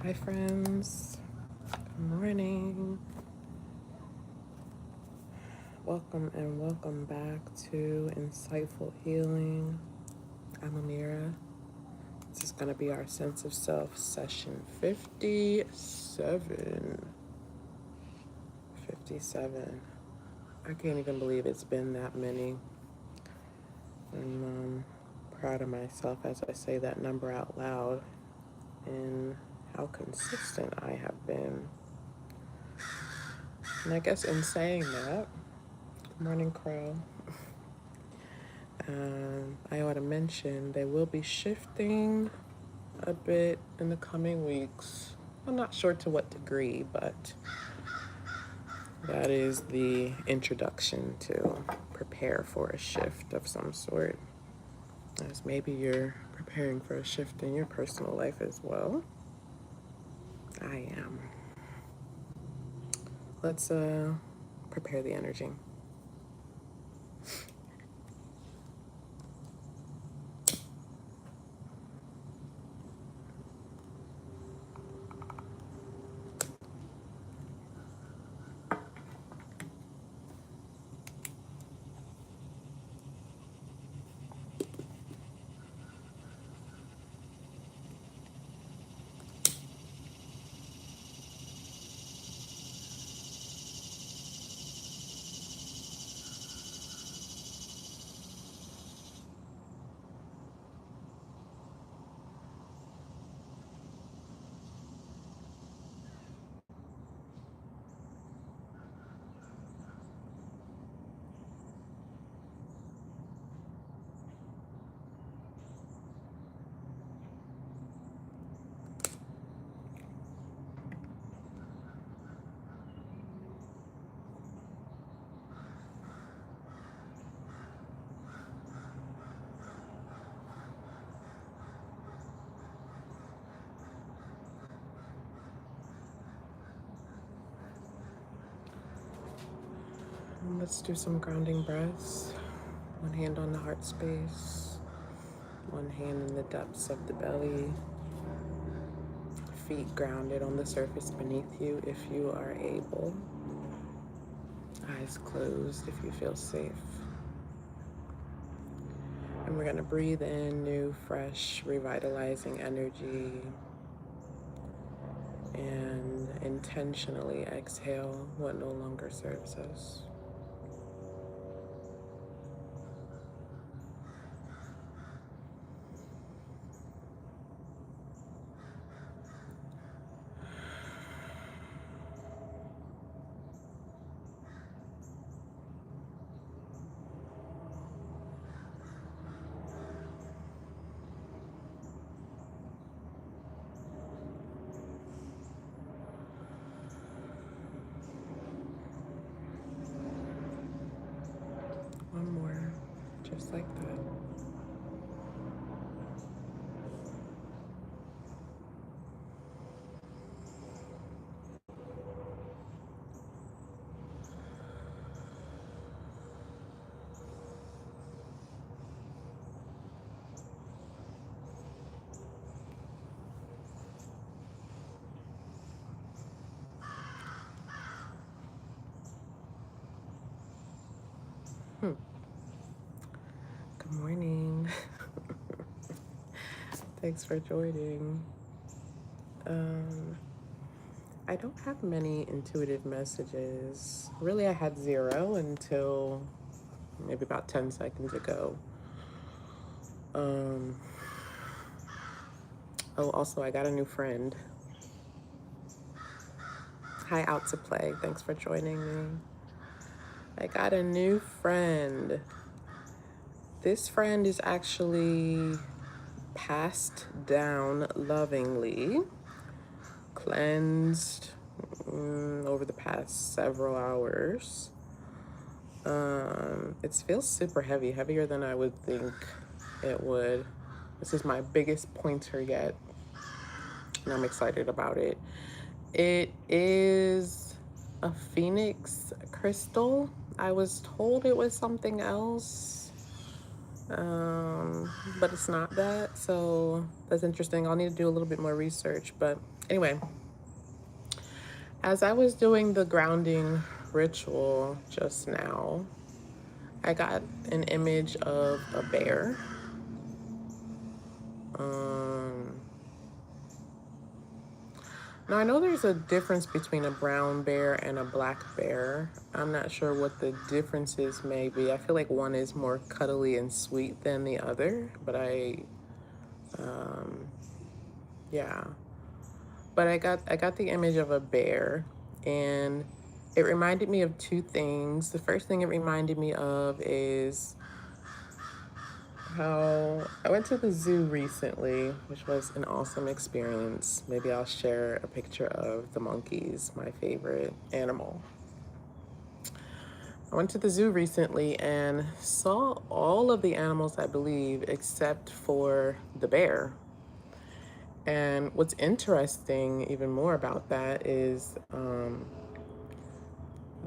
Hi friends, good morning. Welcome and welcome back to Insightful Healing. I'm Amira. This is going to be our Sense of Self session 57. 57. I can't even believe it's been that many. I'm proud of myself as I say that number out loud and how consistent I have been. And I guess in saying that, good morning, Crow. I ought to mention they will be shifting a bit in the coming weeks. I'm not sure to what degree, but that is the introduction to prepare for a shift of some sort. As maybe you're preparing for a shift in your personal life as well. I am. Let's prepare the energy. Let's do some grounding breaths. One hand on the heart space, one hand in the depths of the belly, feet grounded on the surface beneath you if you are able. Eyes closed if you feel safe. And we're going to breathe in new, fresh, revitalizing energy and intentionally exhale what no longer serves us. One more, just like that. Good morning. Thanks for joining. I don't have many intuitive messages. Really, I had zero until maybe about 10 seconds ago. Oh, also, I got a new friend. Hi, Out to Play. Thanks for joining me. I got a new friend. This friend is actually passed down lovingly, cleansed over the past several hours. It feels super heavy, heavier than I would think it would. This is my biggest pointer yet, and I'm excited about it. It is a phoenix crystal. I was told it was something else, but it's not that. So that's interesting. I'll need to do a little bit more research. But anyway, as I was doing the grounding ritual just now, I got an image of a bear. Um, Now, I know there's a difference between a brown bear and a black bear. I'm not sure what the differences may be. I feel like one is more cuddly and sweet than the other, but um, yeah. But I got the image of a bear, and it reminded me of two things. The first thing it reminded me of is how I went to the zoo recently, which was an awesome experience. Maybe I'll share a picture of the monkeys, my favorite animal. I went to the zoo recently and saw all of the animals, I believe, except for the bear. And what's interesting, even more about that, is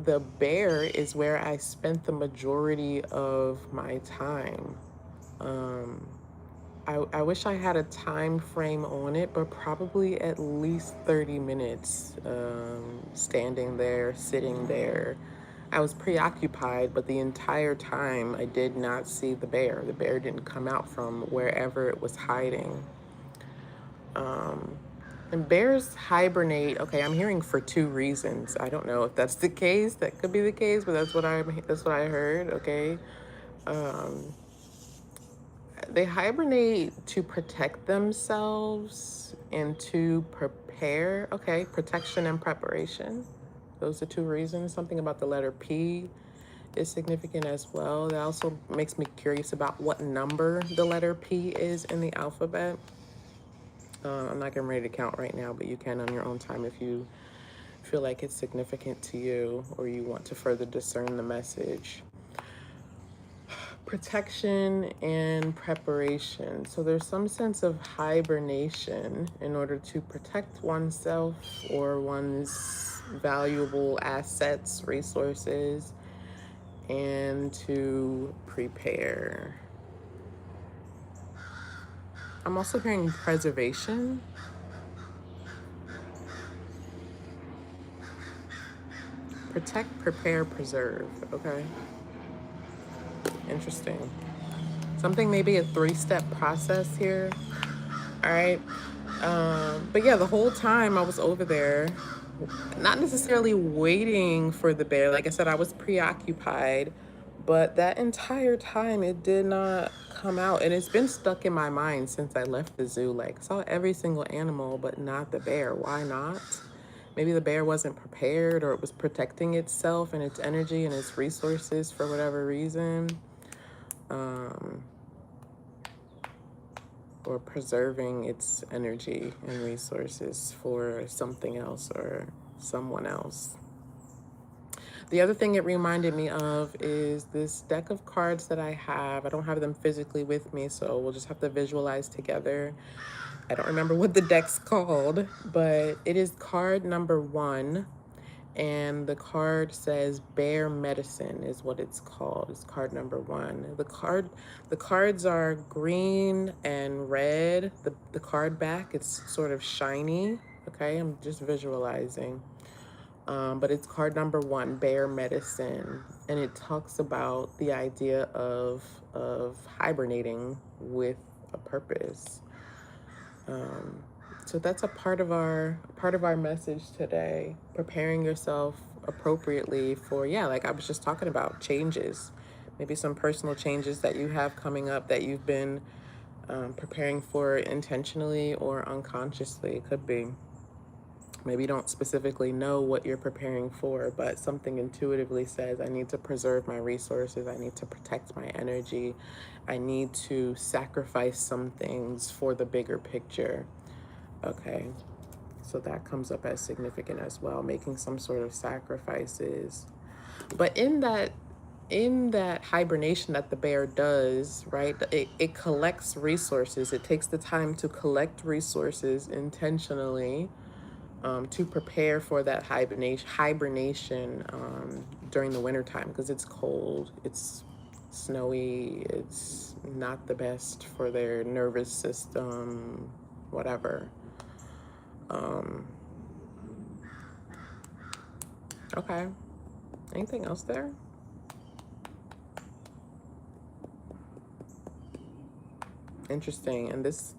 the bear is where I spent the majority of my time. Um, I wish I had a time frame on it, but probably at least 30 minutes standing there, sitting there. I was preoccupied, but the entire time I did not see the bear. The bear didn't come out from wherever it was hiding. Um, and bears hibernate. Okay, I'm hearing for two reasons. I don't know if that's the case. That could be the case, but that's what I heard. Okay. Um, They hibernate to protect themselves and to prepare. Okay, protection and preparation. Those are two reasons. Something about the letter P is significant as well. That also makes me curious about what number the letter P is in the alphabet. I'm not getting ready to count right now, but you can on your own time if you feel like it's significant to you or you want to further discern the message. Protection and preparation. So there's some sense of hibernation in order to protect oneself or one's valuable assets, resources, and to prepare. I'm also hearing preservation. Protect, prepare, preserve. Okay. Interesting. Something maybe a 3-step process here. All right. But yeah, the whole time I was over there, not necessarily waiting for the bear. Like I said, I was preoccupied, but that entire time it did not come out. And it's been stuck in my mind since I left the zoo. Like, I saw every single animal, but not the bear. Why not? Maybe the bear wasn't prepared or it was protecting itself and its energy and its resources for whatever reason. Or preserving its energy and resources for something else or someone else. The other thing it reminded me of is this deck of cards that I have. I don't have them physically with me, so we'll just have to visualize together. I don't remember what the deck's called, but it is card number 1. And the card says bear medicine is what it's called. It's card number 1. The cards are green and red. The card back, it's sort of shiny. Okay, I'm just visualizing. But it's card number 1, bear medicine, and it talks about the idea of hibernating with a purpose. So that's a part of our message today. Preparing yourself appropriately for, yeah, like I was just talking about, changes. Maybe some personal changes that you have coming up that you've been preparing for intentionally or unconsciously. It could be. Maybe you don't specifically know what you're preparing for, but something intuitively says, I need to preserve my resources. I need to protect my energy. I need to sacrifice some things for the bigger picture. Okay, so that comes up as significant as well, making some sort of sacrifices. But in that hibernation that the bear does, right, it collects resources. It takes the time to collect resources intentionally, to prepare for that hibernation during the wintertime, because it's cold. It's snowy. It's not the best for their nervous system, whatever. Okay. Anything else there? Interesting. And this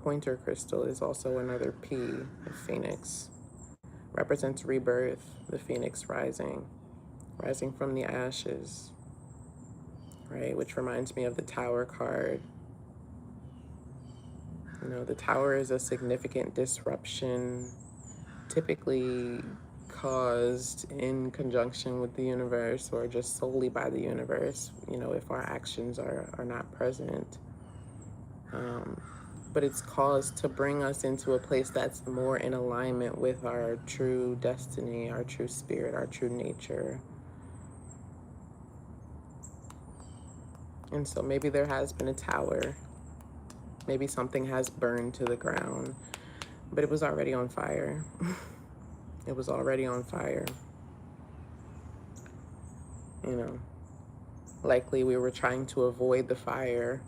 pointer crystal is also another P, a phoenix. Represents rebirth, the phoenix rising from the ashes, right? Which reminds me of the Tower card. You know, the Tower is a significant disruption, typically caused in conjunction with the universe or just solely by the universe, you know, if our actions are not present. But it's caused to bring us into a place that's more in alignment with our true destiny, our true spirit, our true nature. And so maybe there has been a tower. Maybe something has burned to the ground, but it was already on fire. It was already on fire. You know, likely we were trying to avoid the fire,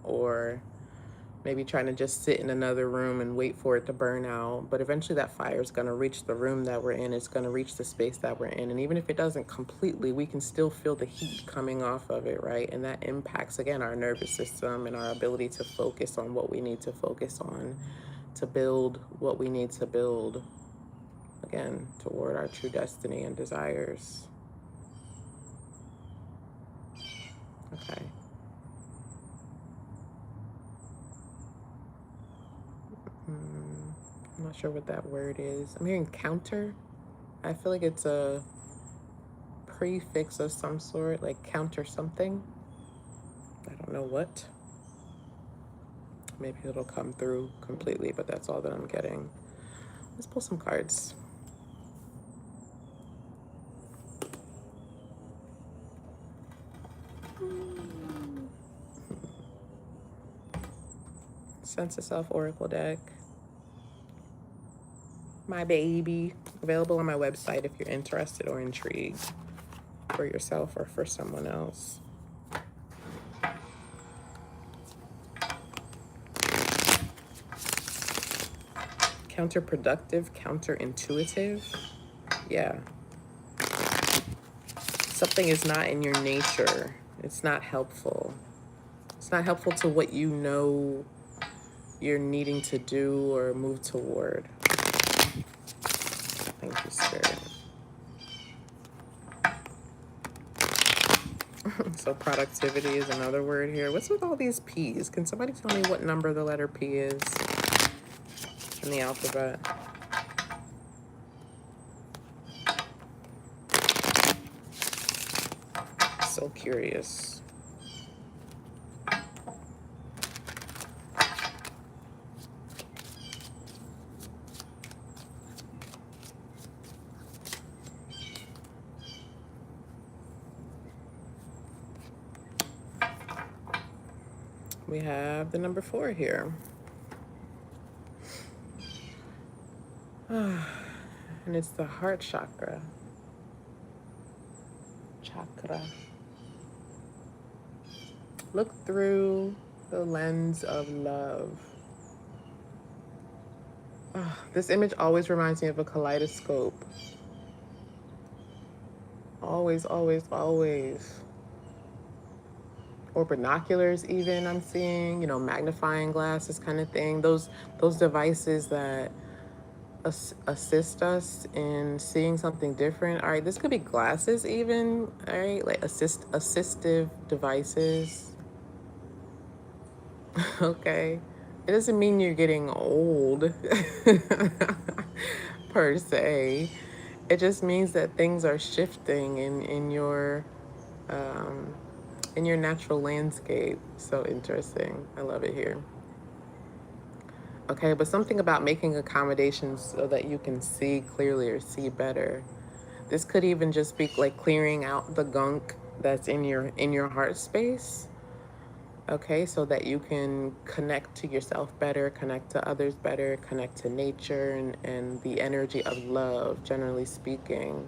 or maybe trying to just sit in another room and wait for it to burn out. But eventually that fire is going to reach the room that we're in. It's going to reach the space that we're in. And even if it doesn't completely, we can still feel the heat coming off of it, right? And that impacts, again, our nervous system and our ability to focus on what we need to focus on, to build what we need to build, again, toward our true destiny and desires. Okay. I'm not sure what that word is. I'm hearing counter. I feel like it's a prefix of some sort, like counter something. I don't know what. Maybe it'll come through completely, but that's all that I'm getting. Let's pull some cards. Sense of Self Oracle deck. My baby. Available on my website if you're interested or intrigued for yourself or for someone else. Counterproductive, counterintuitive. Yeah. Something is not in your nature. It's not helpful. It's not helpful to what you know you're needing to do or move toward. Thank you, Spirit. So productivity is another word here. What's with all these P's? Can somebody tell me what number the letter P is in the alphabet? So curious. We have the number 4 here. And it's the heart chakra. Look through the lens of love. This image always reminds me of a kaleidoscope. Always, always, always. Or binoculars even, I'm seeing, you know, magnifying glasses kind of thing. Those devices that assist us in seeing something different. All right, this could be glasses even, all right, like assistive devices. Okay. It doesn't mean you're getting old per se. It just means that things are shifting in your natural landscape. So interesting. I love it here. Okay, but something about making accommodations so that you can see clearly or see better. This could even just be like clearing out the gunk that's in your heart space. Okay, so that you can connect to yourself better, connect to others better, connect to nature and the energy of love, generally speaking.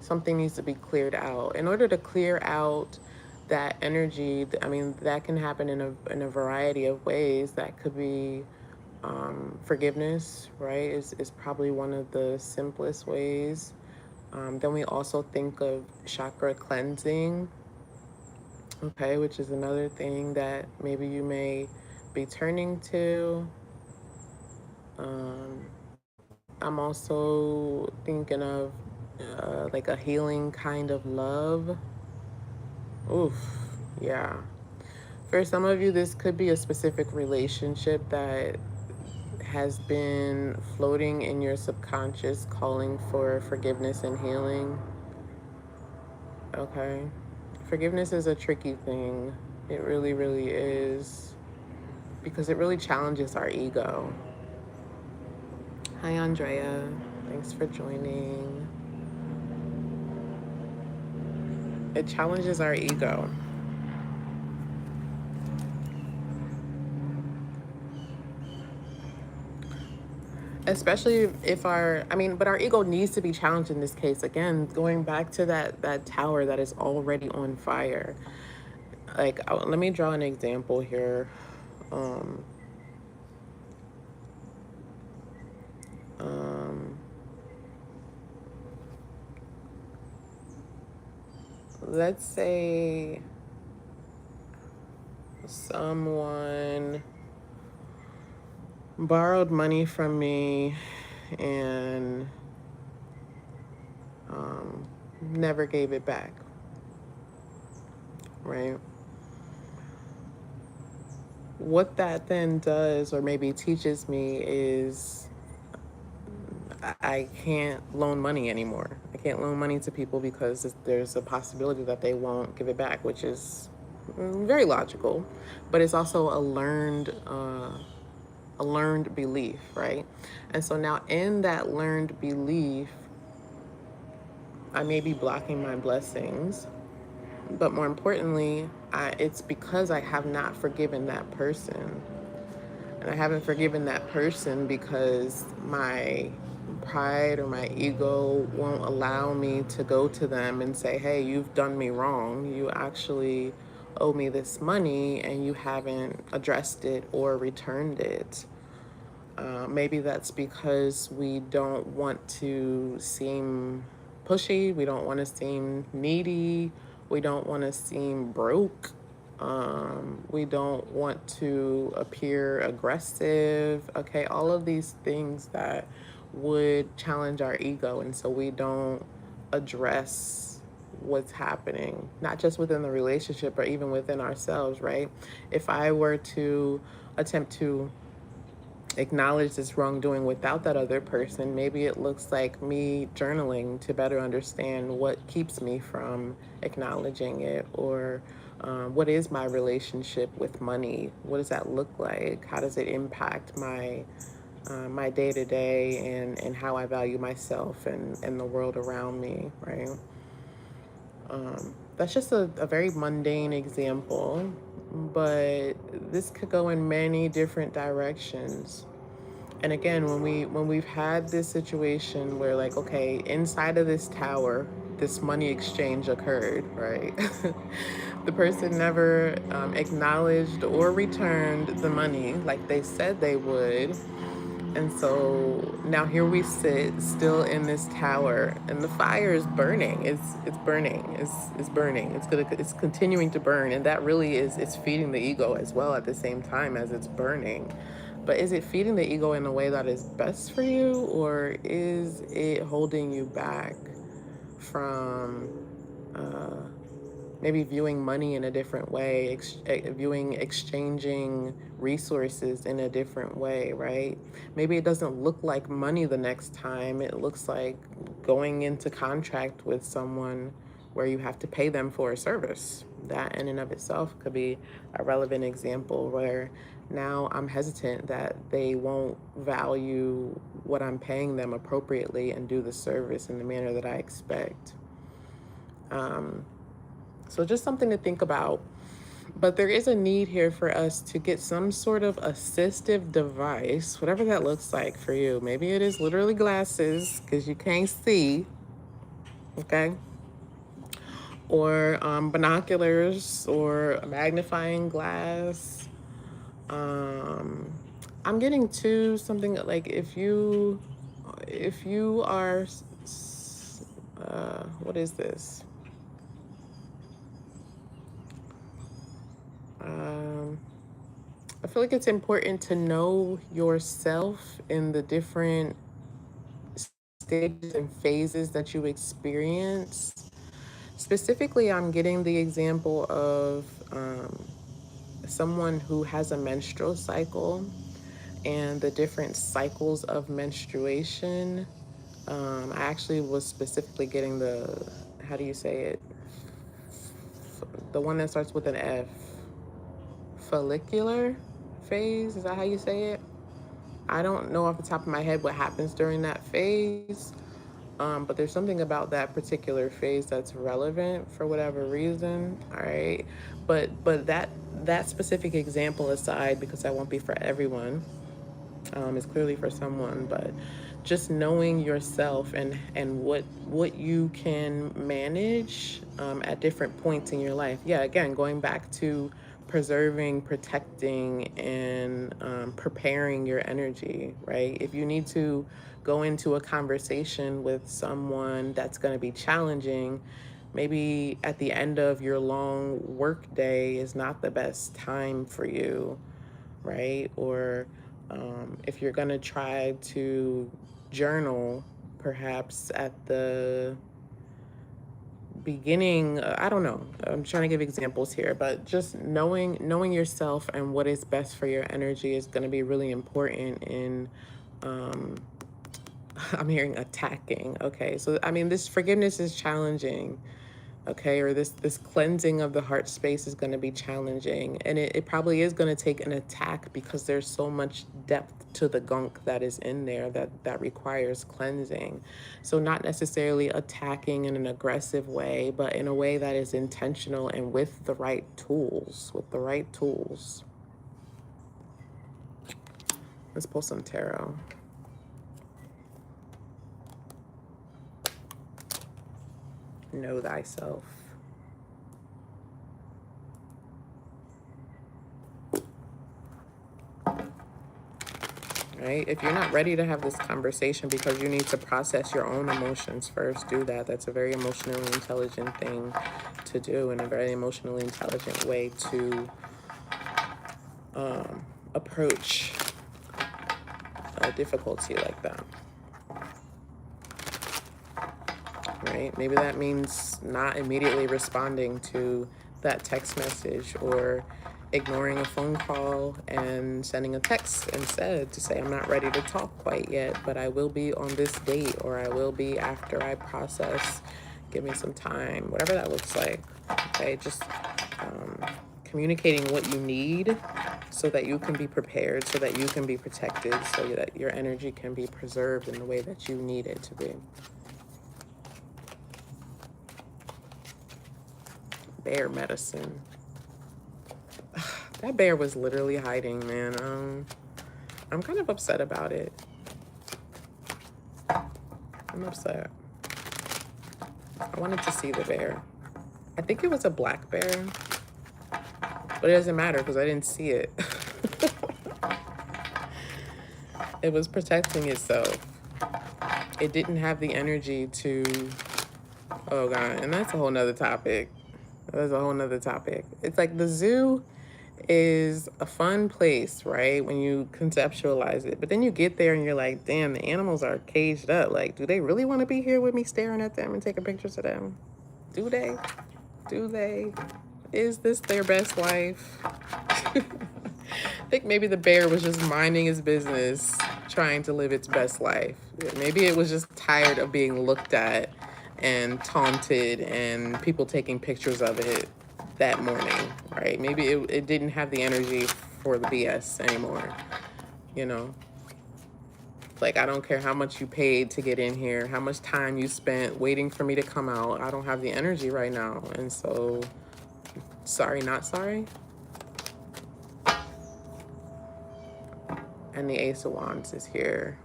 Something needs to be cleared out. In order to clear out that energy, I mean, that can happen in a variety of ways. That could be forgiveness, right? Is probably one of the simplest ways. Then we also think of chakra cleansing, okay, which is another thing that maybe you may be turning to. I'm also thinking of like a healing kind of love. Oof, yeah. For some of you, this could be a specific relationship that has been floating in your subconscious, calling for forgiveness and healing. Okay. Forgiveness is a tricky thing. It really, really is. Because it really challenges our ego. Hi, Andrea. Thanks for joining. It challenges our ego. Especially if but our ego needs to be challenged in this case. Again, going back to that tower that is already on fire. Like, let me draw an example here. Um, um, let's say someone borrowed money from me and never gave it back, right? What that then does, or maybe teaches me, is I can't loan money anymore. I can't loan money to people because there's a possibility that they won't give it back, which is very logical, but it's also a learned belief, right? And so now in that learned belief, I may be blocking my blessings, but more importantly, it's because I have not forgiven that person. And I haven't forgiven that person because my pride or my ego won't allow me to go to them and say, hey, you've done me wrong. You actually owe me this money and you haven't addressed it or returned it. Maybe that's because we don't want to seem pushy. We don't want to seem needy. We don't want to seem broke. We don't want to appear aggressive. Okay, all of these things that would challenge our ego. And so we don't address what's happening, not just within the relationship, but even within ourselves, right? If I were to attempt to acknowledge this wrongdoing without that other person, maybe it looks like me journaling to better understand what keeps me from acknowledging it, or what is my relationship with money? What does that look like? How does it impact my day to day and how I value myself and the world around me, right? That's just a very mundane example, but this could go in many different directions. And again, when we've had this situation where, like, okay, inside of this tower, this money exchange occurred, right? The person never acknowledged or returned the money like they said they would. And so now here we sit still in this tower and the fire is burning. It's burning. It's burning. It's continuing to burn. And that really is, it's feeding the ego as well at the same time as it's burning. But is it feeding the ego in a way that is best for you, or is it holding you back from maybe viewing money in a different way, viewing exchanging resources in a different way, right? Maybe it doesn't look like money the next time. It looks like going into contract with someone where you have to pay them for a service. That in and of itself could be a relevant example where now I'm hesitant that they won't value what I'm paying them appropriately and do the service in the manner that I expect. So just something to think about. But there is a need here for us to get some sort of assistive device, whatever that looks like for you. Maybe it is literally glasses because you can't see. okay? Or binoculars or a magnifying glass. I'm getting to something like if you are, what is this? Um, I feel like it's important to know yourself in the different stages and phases that you experience. Specifically, I'm getting the example of someone who has a menstrual cycle and the different cycles of menstruation. I actually was specifically getting the, how do you say it? The one that starts with an F. Follicular phase, is that how you say it? I don't know off the top of my head what happens during that phase, but there's something about that particular phase that's relevant for whatever reason. All right, but that specific example aside, because that won't be for everyone, it's clearly for someone, but just knowing yourself and what you can manage at different points in your life. Yeah, again, going back to preserving, protecting, and preparing your energy, right? If you need to go into a conversation with someone that's going to be challenging, maybe at the end of your long work day is not the best time for you, right? Or if you're going to try to journal, perhaps at the beginning, I don't know. I'm trying to give examples here, but just knowing yourself and what is best for your energy is going to be really important in um, I'm hearing attacking. Okay. So I mean this forgiveness is challenging, okay, or this cleansing of the heart space is going to be challenging, and it probably is going to take an attack because there's so much depth to the gunk that is in there that requires cleansing. So not necessarily attacking in an aggressive way, but in a way that is intentional and with the right tools, Let's pull some tarot. Know thyself. Right? If you're not ready to have this conversation because you need to process your own emotions first, do that. That's a very emotionally intelligent thing to do and a very emotionally intelligent way to approach a difficulty like that. Right? Maybe that means not immediately responding to that text message or ignoring a phone call and sending a text instead to say, I'm not ready to talk quite yet, but I will be on this date, or I will be after I process. Give me some time, whatever that looks like. Okay, just communicating what you need so that you can be prepared, so that you can be protected, so that your energy can be preserved in the way that you need it to be. Bear medicine. That bear was literally hiding, man. I'm kind of upset about it. I'm upset. I wanted to see the bear. I think it was a black bear, but it doesn't matter because I didn't see it. It was protecting itself. It didn't have the energy to, oh God, and that's a whole nother topic. That's a whole nother topic. It's like the zoo is a fun place, right? When you conceptualize it. But then you get there and you're like, damn, the animals are caged up. Like, do they really want to be here with me staring at them and taking pictures of them? Do they? Do they? Is this their best life? I think maybe the bear was just minding his business, trying to live its best life. Maybe it was just tired of being looked at and taunted and people taking pictures of it that morning, right? Maybe it didn't have the energy for the BS anymore, you know? Like, I don't care how much you paid to get in here, how much time you spent waiting for me to come out. I don't have the energy right now. And so, sorry, not sorry. And the Ace of Wands is here.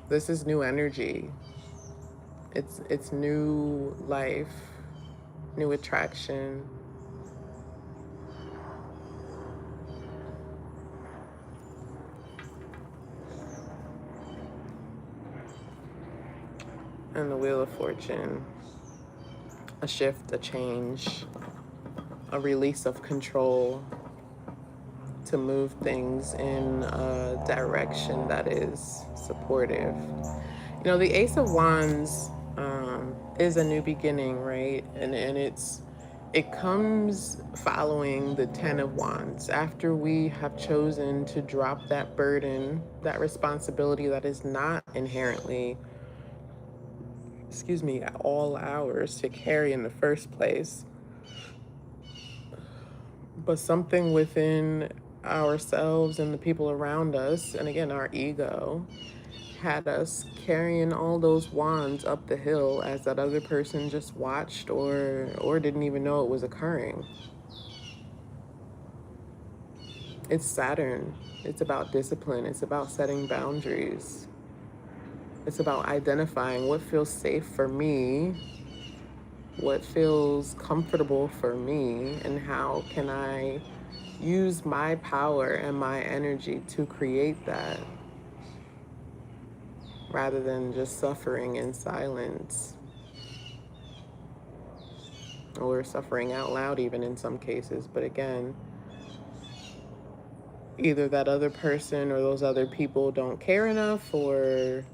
This is new energy. It's new life, new attraction. And the Wheel of Fortune, a shift, a change, a release of control to move things in a direction that is supportive. You know, the Ace of Wands is a new beginning, right? And it comes following the Ten of Wands. After we have chosen to drop that burden, that responsibility that is not inherently, at all ours to carry in the first place, but something within ourselves and the people around us, and again, our ego, had us carrying all those wands up the hill as that other person just watched or didn't even know it was occurring. It's Saturn. It's about discipline. It's about setting boundaries. It's about identifying what feels safe for me, what feels comfortable for me, and how can I use my power and my energy to create that rather than just suffering in silence or suffering out loud even in some cases. But again, either that other person or those other people don't care enough, or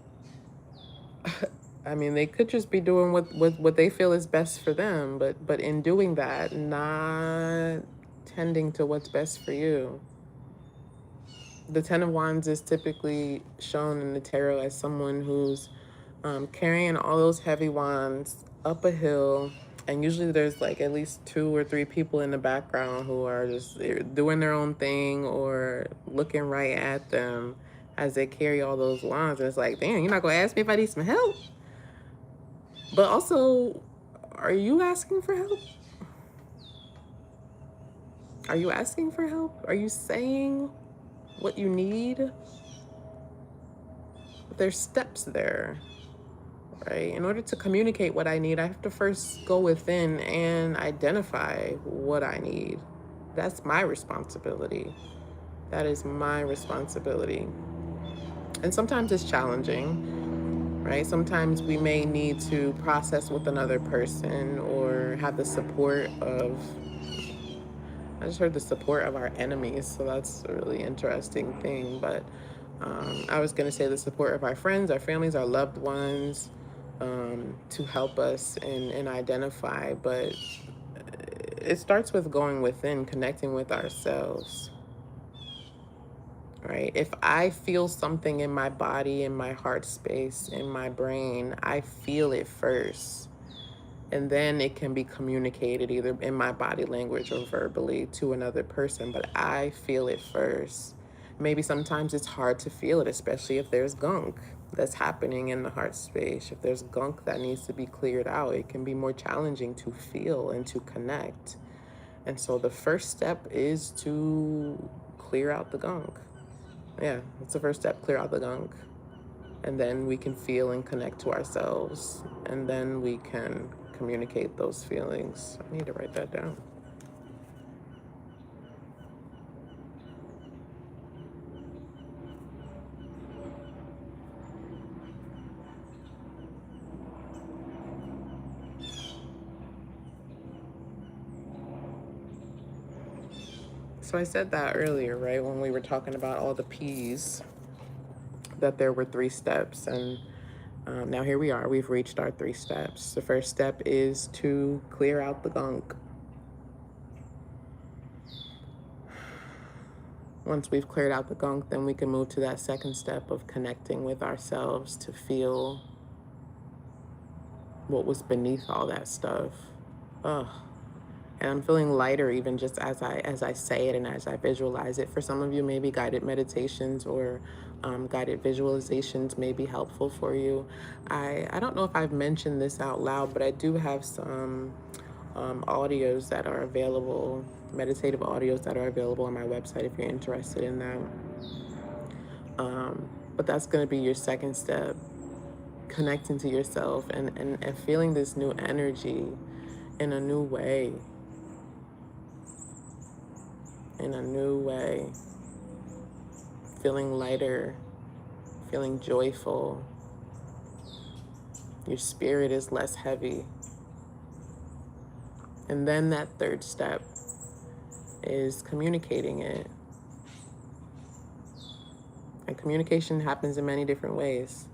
I mean, they could just be doing what they feel is best for them, but in doing that, not tending to what's best for you. The Ten of Wands is typically shown in the tarot as someone who's carrying all those heavy wands up a hill, and usually there's like at least 2 or 3 people in the background who are just doing their own thing or looking right at them as they carry all those wands. And it's like, damn, you're not gonna ask me if I need some help? But also, are you asking for help? Are you asking for help? Are you saying what you need? There's steps there, right? In order to communicate what I need, I have to first go within and identify what I need. That's my responsibility. That is my responsibility. And sometimes it's challenging, right? Sometimes we may need to process with another person or have the support of, I just heard the support of our enemies, so that's a really interesting thing. But I was going to say the support of our friends, our families, our loved ones, to help us and identify. But it starts with going within, connecting with ourselves, right? If I feel something in my body, in my heart space, in my brain, I feel it first. And then it can be communicated either in my body language or verbally to another person, but I feel it first. Maybe sometimes it's hard to feel it, especially if there's gunk that's happening in the heart space. If there's gunk that needs to be cleared out, it can be more challenging to feel and to connect. And so the first step is to clear out the gunk. Yeah, that's the first step, clear out the gunk. And then we can feel and connect to ourselves. And then we can communicate those feelings. I need to write that down. So I said that earlier, right? When we were talking about all the P's, that there were 3 steps. And now here we are. We've reached our 3 steps. The first step is to clear out the gunk. Once we've cleared out the gunk, then we can move to that second step of connecting with ourselves to feel what was beneath all that stuff. Ugh. And I'm feeling lighter even just as I say it and as I visualize it. For some of you, maybe guided meditations or guided visualizations may be helpful for you. I don't know if I've mentioned this out loud, but I do have some audios that are available, meditative audios that are available on my website if you're interested in that. But that's going to be your second step, reconnecting to yourself and feeling this new energy in a new way. In a new way. Feeling lighter, feeling joyful. Your spirit is less heavy. And then that third step is communicating it. And communication happens in many different ways.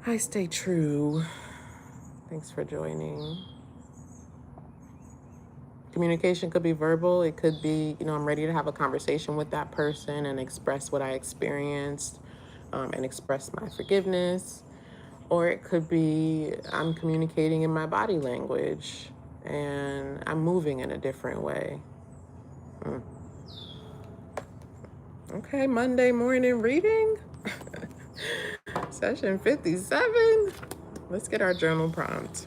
I stay true. Thanks for joining. Communication could be verbal. It could be, I'm ready to have a conversation with that person and express what I experienced, and express my forgiveness. Or it could be I'm communicating in my body language and I'm moving in a different way. Okay, Monday morning reading. Session 57. Let's get our journal prompt.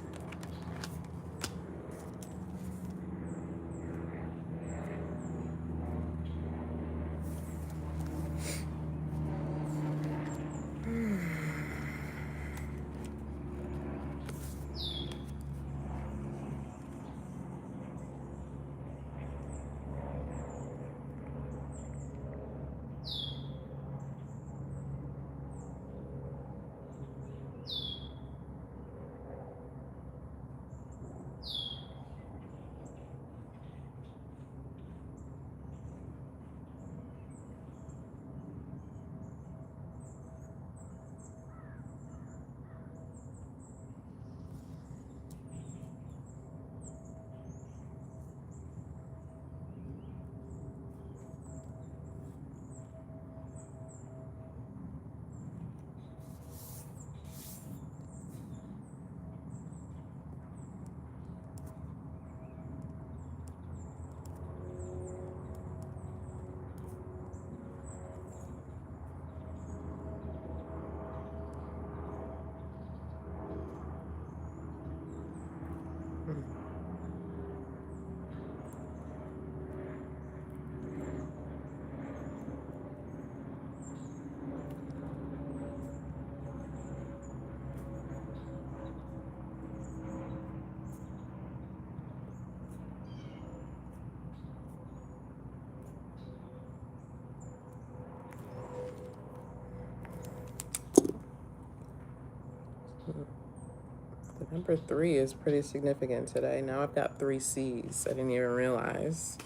The number 3 is pretty significant today. Now I've got 3 C's. I didn't even realize.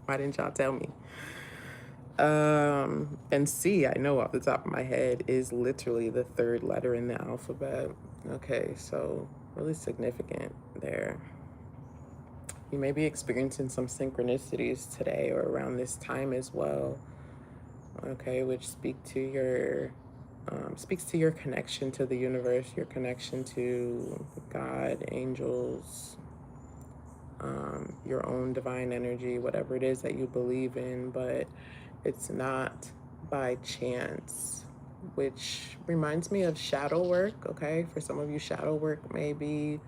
Why didn't y'all tell me? And C, I know off the top of my head, is literally the 3rd letter in the alphabet. Okay, so really significant there. You may be experiencing some synchronicities today or around this time as well. Okay, which speaks to your connection to the universe, your connection to God, angels, your own divine energy, whatever it is that you believe in, but it's not by chance, which reminds me of shadow work. Okay, for some of you, shadow work may be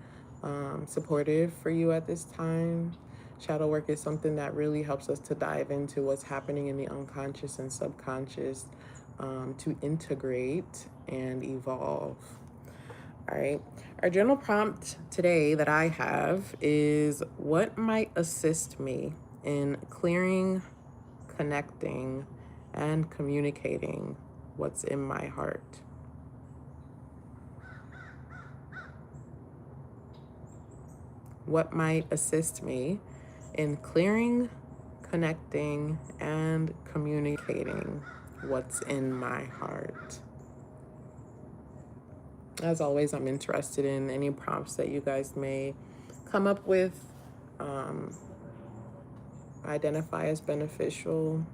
supportive for you at this time. Shadow work is something that really helps us to dive into what's happening in the unconscious and subconscious, to integrate and evolve. All right. Our journal prompt today that I have is, what might assist me in clearing, connecting, and communicating what's in my heart? What might assist me in clearing, connecting, and communicating what's in my heart? As always, I'm interested in any prompts that you guys may come up with, identify as beneficial.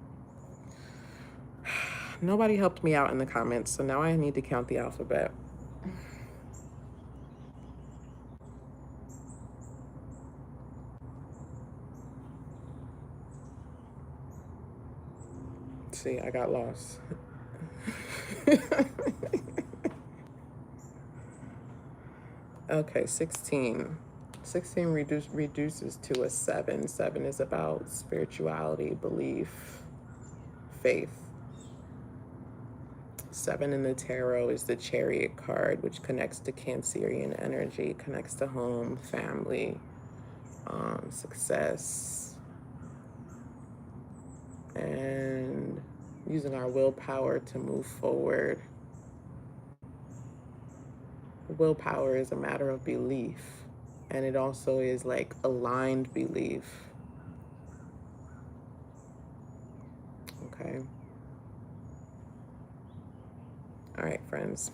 Nobody helped me out in the comments, so now I need to count the alphabet. See, I got lost. Okay, 16. 16 reduces to a 7. 7 is about spirituality, belief, faith. 7 in the tarot is the Chariot card, which connects to Cancerian energy, connects to home, family, success, and using our willpower to move forward. Willpower is a matter of belief, and it also is like aligned belief. Okay. All right, friends.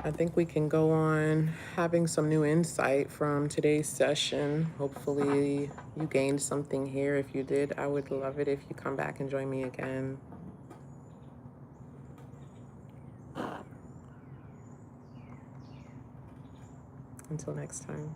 I think we can go on having some new insight from today's session. Hopefully you gained something here. If you did, I would love it if you come back and join me again. Until next time.